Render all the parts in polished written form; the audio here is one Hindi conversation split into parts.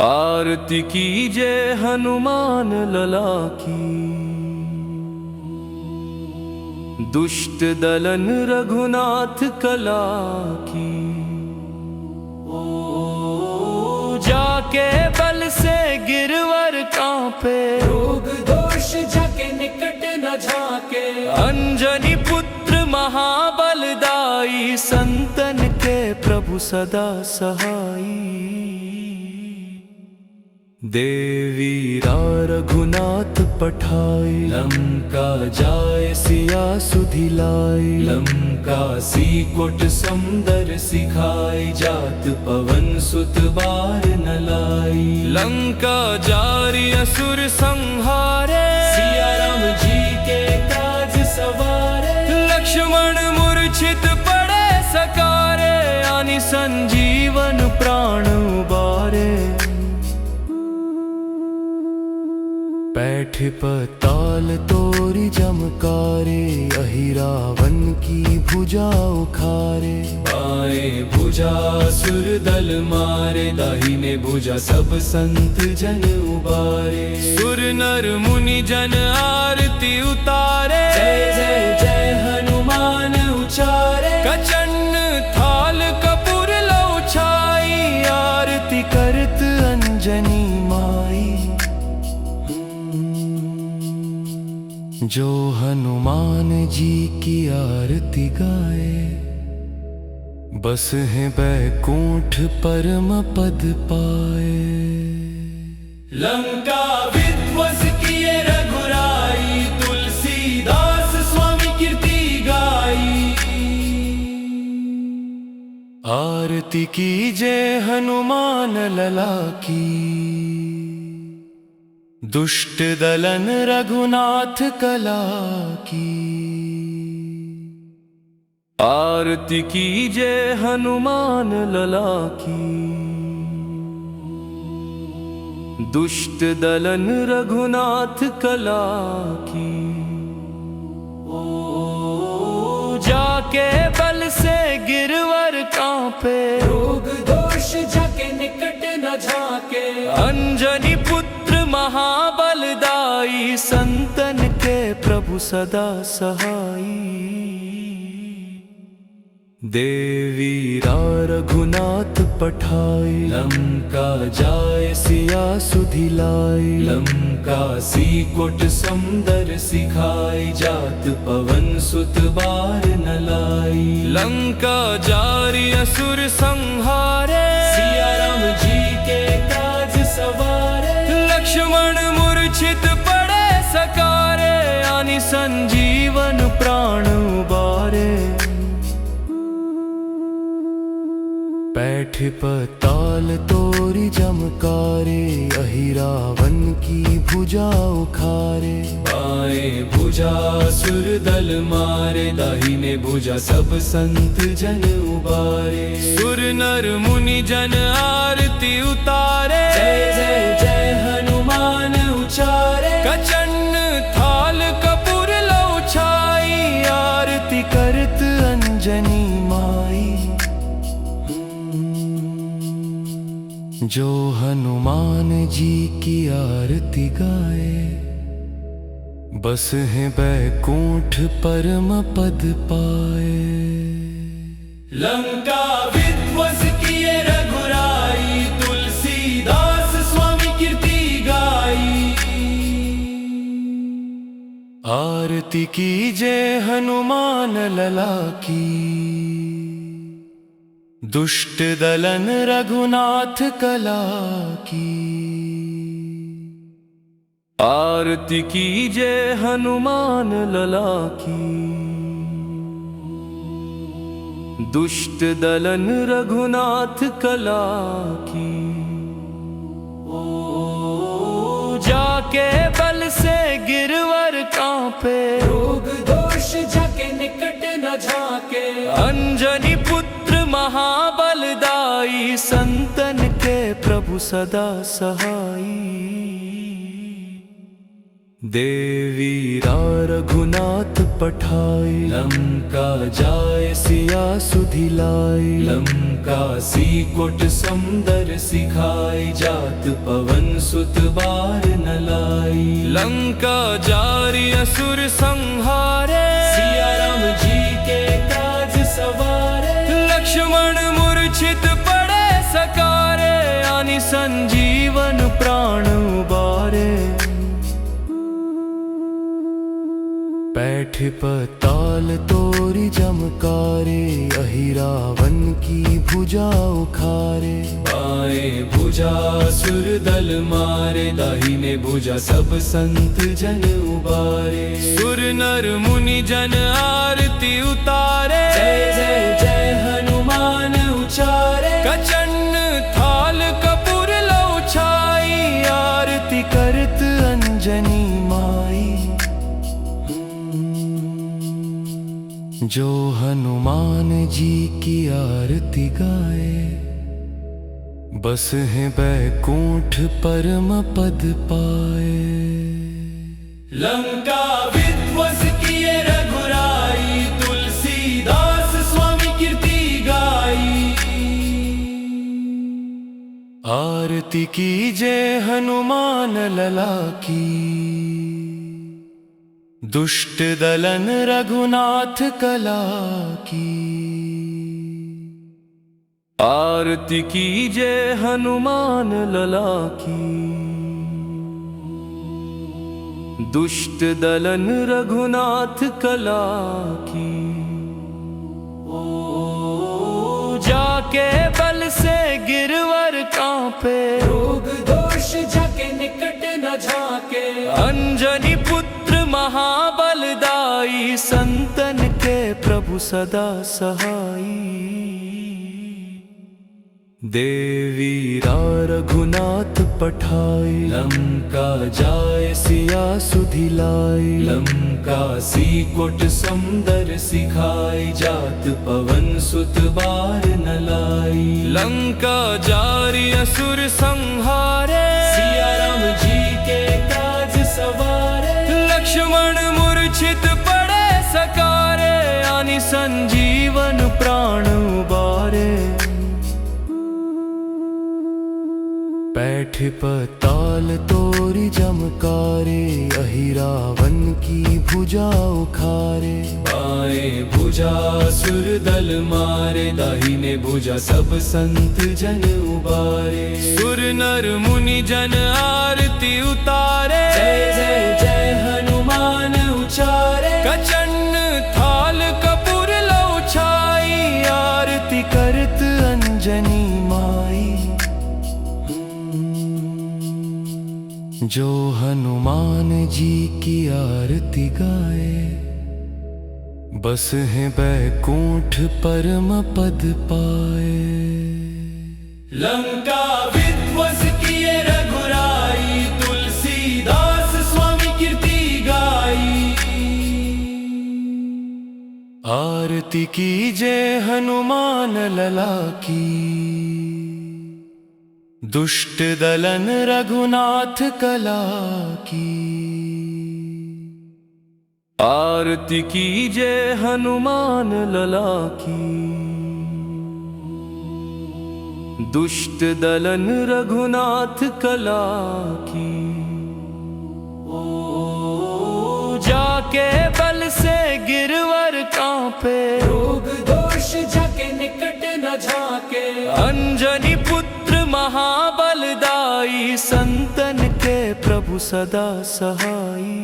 आरती कीजे हनुमान लला की, दुष्ट दलन रघुनाथ कला की। जाके बल से गिरवर कांपे, रोग दोष जाके निकट न झाके। अंजनी पुत्र महाबलदाई, संतन के प्रभु सदा सहाई। देवीरा रघुनाथ पठाई, लंका जाय सिया सुधिलाई। लंका सीकोट सुंदर सिखाई, जात पवन सुत बार न लाई। लंका जारी असुर संहारे, सिया राम जी के काज सवारे। लक्ष्मण मूर्छित पड़े सकारे, आनि संजीवन प्राण उबारे। पैठ पताल तोरी जमकारे, अहि रावण की भुजा उखारे। बाएं भुजा सुर दल मारे, दाहिने भुजा सब संत जन उबारे। सुर नर मुनि जन आरती उतारे, जय जय जय हनुमान उचारे। कचन थाल कपूर लौ छाई, आरती करत अंजनी माई। जो हनुमान जी की आरती गाए, बस है बैकुंठ परम पद पाए। लंका विध्वंस किए रघुराई, तुलसीदास स्वामी कीर्ति गाई। आरती कीजे हनुमान लला की, दुष्ट दलन रघुनाथ कला की। आरती कीजे हनुमान लला की, दुष्ट दलन रघुनाथ कला की। जाके बल से गिरवर कांपे, रोग दोष जाके निकट न झाके। अंजनी पुत्र महाबलदाई, संतन के प्रभु सदा सहाई। देवीरा रघुनाथ पठाई, लंका जाय सिया सुधिलाई। लंका सीकोट सुंदर सिखाई, जात पवन सुत बार न लाई। लंका जारी असुर संहारे, सिया राम जी के काज सवारे। लक्ष्मण मूर्छित पड़े सकारे, आनि संजीवन प्राण उबारे। पैठ पताल तोरी जमकारे, अहि रावण की भुजा उखारे। बाएं भुजा सुर दल मारे, दाहिने भुजा सब संत जन उबारे। सुर नर मुनि जन आरती उतारे, जय जय जय हनुमान उचारे। कचन थाल कपूर लौ छाई, आरती करत अंजनी माई। जो हनुमान जी की आरती गाए, बस है बैकुंठ परम पद पाए। लंका विध्वंस किए रघुराई, तुलसीदास स्वामी कीर्ति गाई। आरती कीजे हनुमान लला की, दुष्ट दलन रघुनाथ कला की। आरती कीजे हनुमान लला की, दुष्ट दलन रघुनाथ कला की। जाके बल से गिरवर कांपे, रोग दोष जाके निकट न झाके। अंजनी पुत्र महाबलदाई, संतन के प्रभु सदा सहाई। देवीरा रघुनाथ पठाए लंका जाय सिया सुधिलाए लंका सीकोट समुंदर सिखाए जात पवन सुत बार न लाई लंका जारी असुर संहारे सिया राम जी के काज सवारे लक्ष्मण मूर्छित पड़े सकारे आनि संजीवन प्राण उबारे बैठ पताल तोरी जमकारे अहि रावण की भुजा उखारे बाएं भुजा सुर दल मारे दाहिने भुजा सब संत जन उबारे सुर नर मुनि जन आरती उतारे जय जय जय हनुमान उचारे कचन थाल कपूर लो छाई आरती करत अंजनी माई जो हनुमान जी की आरती गाए बस है बैकुंठ परम पद पाए लंका विध्वंस किए रघुराई तुलसीदास स्वामी कीर्ति गाई आरती कीजे हनुमान लला की दुष्ट दलन रघुनाथ कला की आरती कीजे हनुमान लला की दुष्ट दलन रघुनाथ कला की जाके बल से गिरवर कांपे रोग दोष जाके निकट न झाके अंजनी पुत्र महाबलदाई संतन के प्रभु सदा सहाई देवीरा रघुनाथ पठाए लंका जाय सिया सुधिलाए लंका सीकोट समुंदर सिखाए जात पवन सुत बार न लाई लंका जारी असुर संहारे सिया राम जी के काज सवारे लक्ष्मण मूर्छित पड़े सकारे आनि संजीवन प्राण उबारे बैठ पताल तोरी जमकारे अहि रावण की भुजा उखारे बाएं भुजा सुर दल मारे दाहिने भुजा सब संत जन उबारे सुर नर मुनि जन आरती उतारे जय जय जय हनुमान उचारे कचन थाल कपूर लो छाई आरती करत अंजनी माई जो हनुमान जी की आरती गाए बस है बैकुंठ परम पद पाए लंका विध्वंस किए रघुराई तुलसीदास स्वामी कीर्ति गाई आरती कीजे हनुमान लला की दुष्ट दलन रघुनाथ कला की आरती कीजे हनुमान लला की दुष्ट दलन रघुनाथ कला की जाके बल से गिरवर कांपे रोग दोष जाके निकट न झाके अंजनी पुत्र महाबलदाई संतन के प्रभु सदा सहाई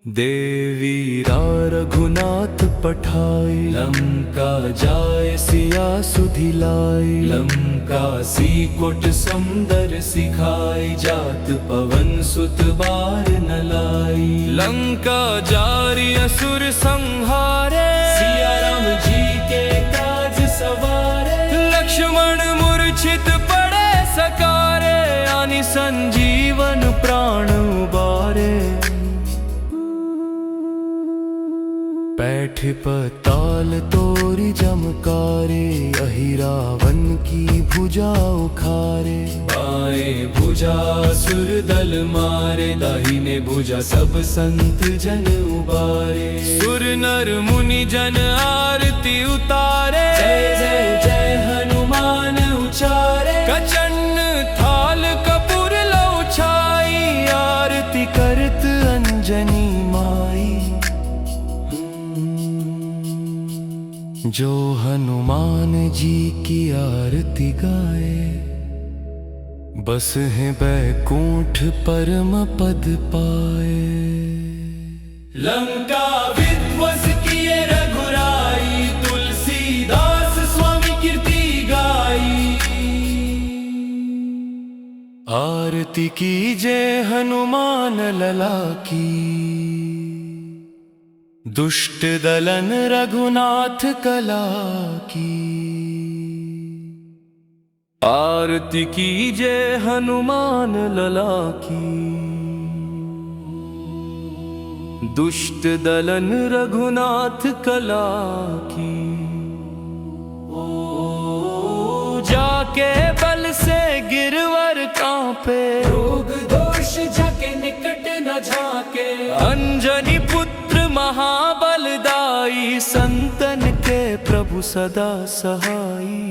देवीरा रघुनाथ पठाए लंका जाय सिया सुधिलाए लंका सीकोट समुंदर सिखाए जात पवन सुत बार न लाई लंका जारी असुर संहारे सिया राम जी के काज सवारे लक्ष्मण मूर्छित पड़े सकारे आनि संजीवन प्राण उबारे बैठ पताल तोरी जमकारे, अहिरावन की भुजा उखारे। बाएं भुजा सुर दल मारे, दाहिने भुजा सब संत जन उबारे। सुर नर मुनि जन आरती उतारे, जय जय जय हनुमान उचारे। कचन थाल कपूर लौ छाई, आरती करत अंजनी माई। जो हनुमान जी की आरती गाए, बस है बैकुंठ परम पद पाए। लंका विध्वंस किए रघुराई, तुलसीदास स्वामी कीर्ति गाई। आरती कीजे हनुमान लला की, दुष्ट दलन रघुनाथ कला की। आरती कीजे हनुमान लला की, दुष्ट दलन रघुनाथ कला की। जाके बल से गिरवर कांपे, रोग दोष जाके निकट न झाके। अंजनी पुत्र महाबलदाई, संतन के प्रभु सदा सहाई।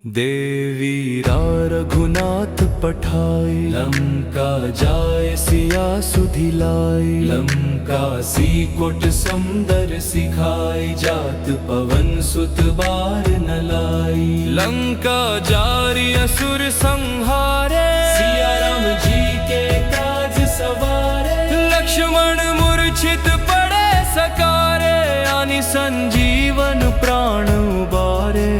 देवीरा रघुनाथ पठाई, लंका जाय सिया सुधिलाई। लंका सीकोट सुंदर सिखाई, जात पवन सुत बार न लाई। लंका जारी असुर संहारे, सिया राम जी के काज सवारे। लक्ष्मण मूर्छित पड़े सकारे, आनि संजीवन प्राण उबारे।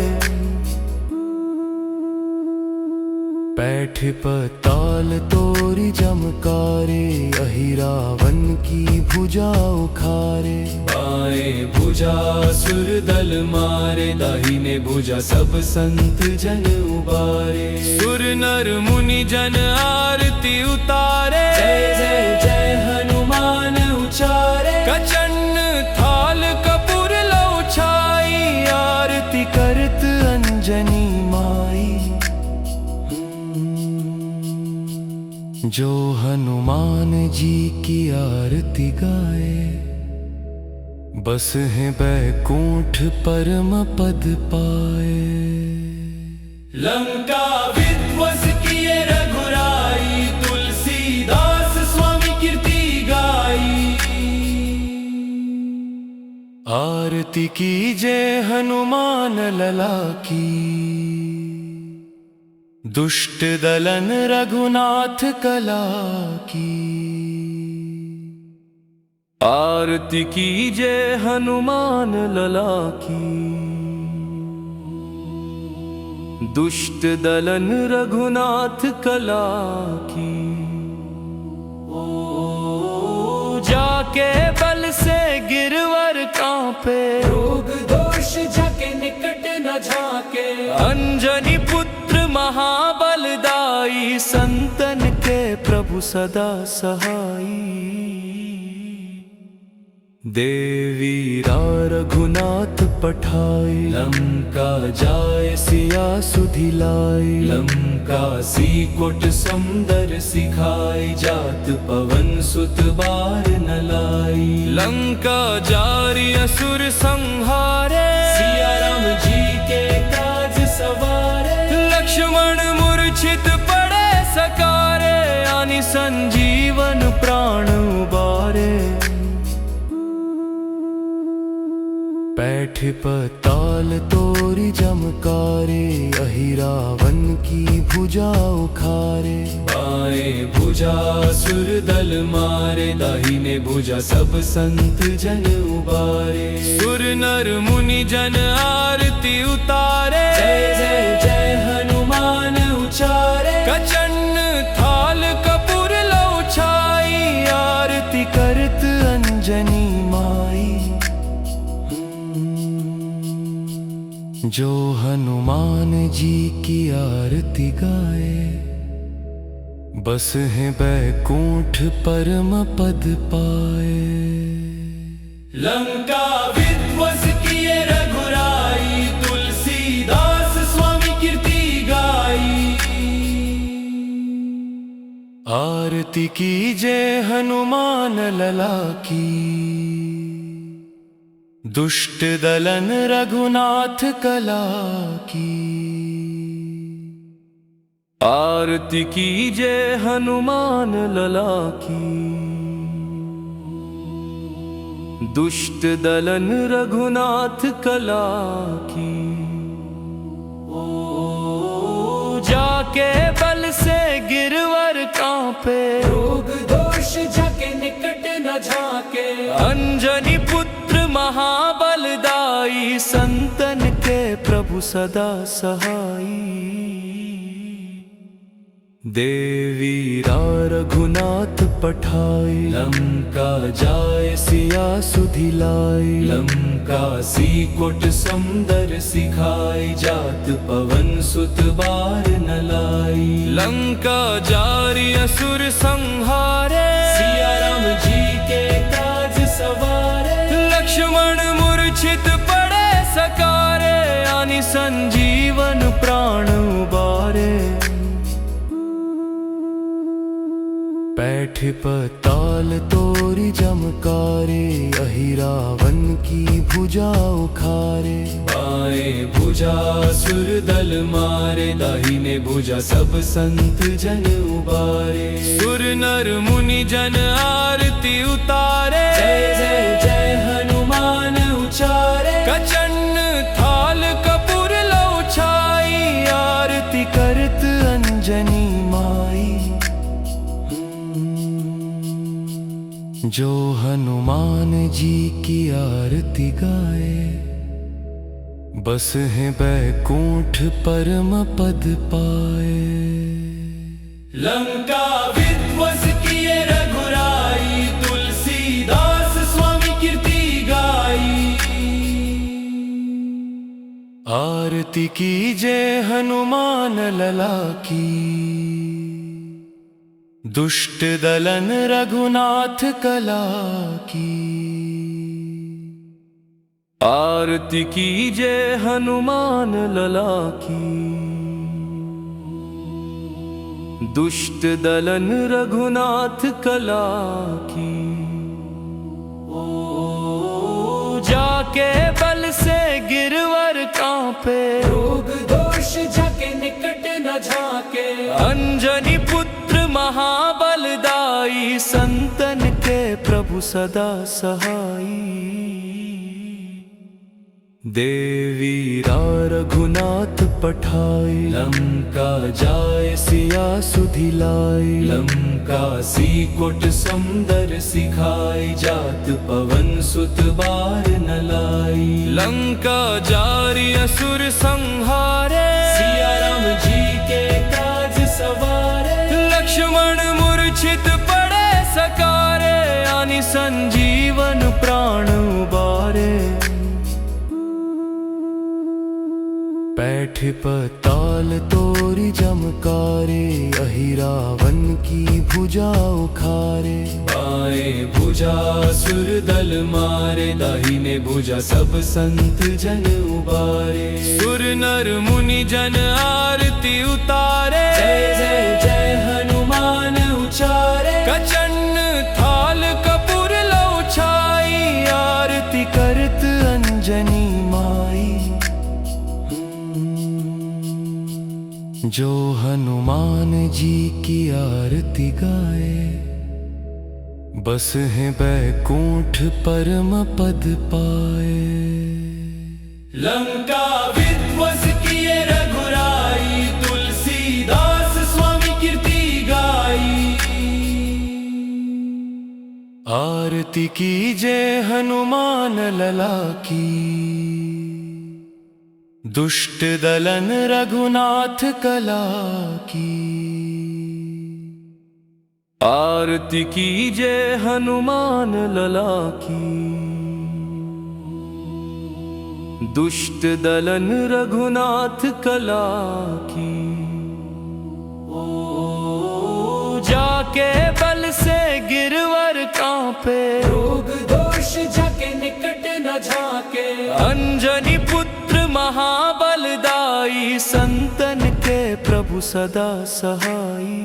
बैठ पताल तोरी जमकारे, अहिरावन की भुजा उखारे। बाएं भुजा सुर दल मारे, दाहिने भुजा सब संत जन उबारे। सुर नर मुनि जन आरती उतारे, जय जय जय हनुमान उचारे। कचन थाल कपूर लौ छाई, आरती करत अंजनी माई। जो हनुमान जी की आरती गाए, बस है बैकुंठ परम पद पाए। लंका विध्वंस किए रघुराई, तुलसीदास स्वामी कीर्ति गाई। आरती कीजे हनुमान लला की, दुष्ट दलन रघुनाथ कला की। आरती कीजे हनुमान लला की, दुष्ट दलन रघुनाथ कला की। जाके बल से गिरवर कांपे, रोग दोष जाके निकट न झाके। अंजनी पुत्र महाबलदाई, संतन के प्रभु सदा सहाई। देवीरा रघुनाथ पठाई, लंका जाय सिया सुधिलाई। लंका सीकोट सुंदर सिखाई, जात पवन सुत बार न लाई। लंका जारी असुर संहारे, सिया राम जी के काज सवारे। लक्ष्मण मूर्छित पड़े सकारे, आनि संजीवन प्राण उबारे। बैठ पताल तोरी जमकारे, अहिरावन की भुजा उखारे। बाएं भुजा सुर दल मारे, दाहिने भुजा सब संत जन उबारे। सुर नर मुनि जन आरती उतारे, जय जय जय हनुमान उचारे। कचन थाल कपूर लौ छाई, आरती करत अंजनी माई। जो हनुमान जी की आरती गाए, बस है बैकुंठ परम पद पाए। लंका विध्वंस किए रघुराई, तुलसीदास स्वामी कीर्ति गाई। आरती कीजे हनुमान लला की, दुष्ट दलन रघुनाथ कला की। आरती कीजे हनुमान लला की, दुष्ट दलन रघुनाथ कला की। जाके बल से गिरवर कांपे, रोग दोष जाके निकट न झाके। अंजनी पुत्र महाबलदाई, संतन के प्रभु सदा सहाई। देवीरा रघुनाथ पठाई, लंका जाय सिया सुधिलाई। लंका सीकोट सुंदर सिखाई, जात पवन सुत बार न लाई। लंका जारी असुर संहारे, सिया राम जी के काज सवारे। लक्ष्मण मूर्छित पड़े सकारे, आनि संजीवन प्राण उबारे। पैठ पताल तोरी जमकारे, अहि रावण की भुजा उखारे। बाएं भुजा सुर दल मारे, दाहिने भुजा सब संत जन उबारे। सुर नर मुनि जन आरती उतारे, जय जय जय हनुमान उचारे। कचन थाल कपूर लौ छाई, आरती करत अंजनी माई। जो हनुमान जी की आरती गाए, बस है बैकुंठ परम पद पाए। लंका विध्वंस किए रघुराई, तुलसीदास स्वामी कीर्ति गाई। आरती कीजे हनुमान लला की, दुष्ट दलन रघुनाथ कला की। आरती कीजे हनुमान लला की, दुष्ट दलन रघुनाथ कला की। जाके बल से गिरवर कांपे, रोग दोष जाके निकट न झाके। अंजनी पुत्र महाबलदाई, संतन के प्रभु सदा सहाई। देवीरा रघुनाथ पठाई, लंका जाय सिया सुधिलाई। लंका सीकोट सुंदर सिखाई, जात पवन सुत बार न लाई। लंका जारी असुर संहारे, सिया राम जी के काज सवारे। लक्ष्मण मूर्छित पड़े सकारे, आनि संजीवन प्राण उबारे। पैठ पताल तोरी जमकारे, अहि रावण की भुजा उखारे। बाएं भुजा सुर दल मारे, दाहिने भुजा सब संत जन उबारे। सुर नर मुनि जन आरती उतारे, जय जय जय हनुमान उचारे। कचन थाल कपूर लौ छाई, आरती करत अंजनी माई। जो हनुमान जी की आरती गाए, बस है बैकुंठ परम पद पाए। लंका विध्वंस किए रघुराई, तुलसीदास स्वामी कीर्ति गाई। आरती कीजे हनुमान लला की, दुष्ट दलन रघुनाथ कला की। आरती कीजे हनुमान लला की, दुष्ट दलन रघुनाथ कला की। जाके बल से गिरवर कांपे, रोग दोष जाके सदा सहाई।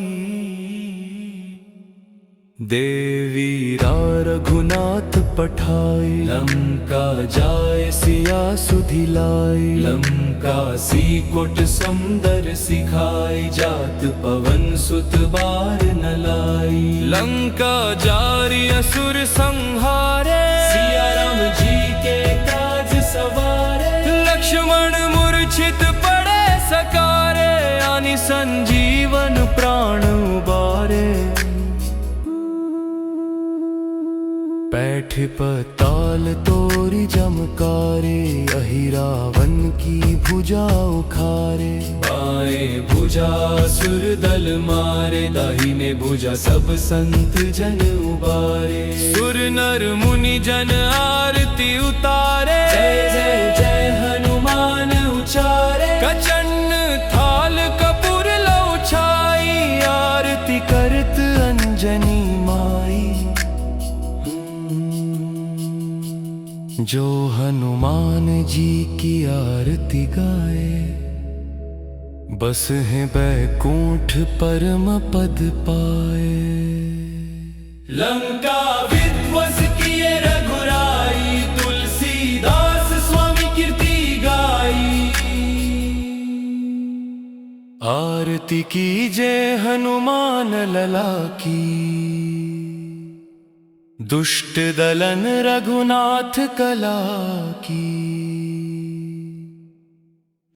देवीरा रघुनाथ पठाई, लंका जाय सिया सुधिलाई। लंका सीकोट सुंदर सिखाई, जात पवन सुत बार न लाई। लंका जारी असुर संहारे, सिया राम जी के काज सवारे। लक्ष्मण मूर्छित पड़े सकारे, आनि संजीवन प्राण उबारे। बैठ पताल तोरी जमकारे, अहि रावण की भुजा उखारे। बाएं भुजा सुर दल मारे, दाहिने भुजा सब संत जन उबारे। सुर नर मुनि जन आरती उतारे, जय जय जय हनुमान उचारे। कचन थाल कपूर लौ छाई, आरती करत अंजनी माई। जो हनुमान जी की आरती गाए, बस है बैकुंठ परम पद पाए। लंका विध्वंस किए रघुराई, तुलसीदास स्वामी कीर्ति गाई। आरती कीजे हनुमान लला की, दुष्ट दलन रघुनाथ कला की।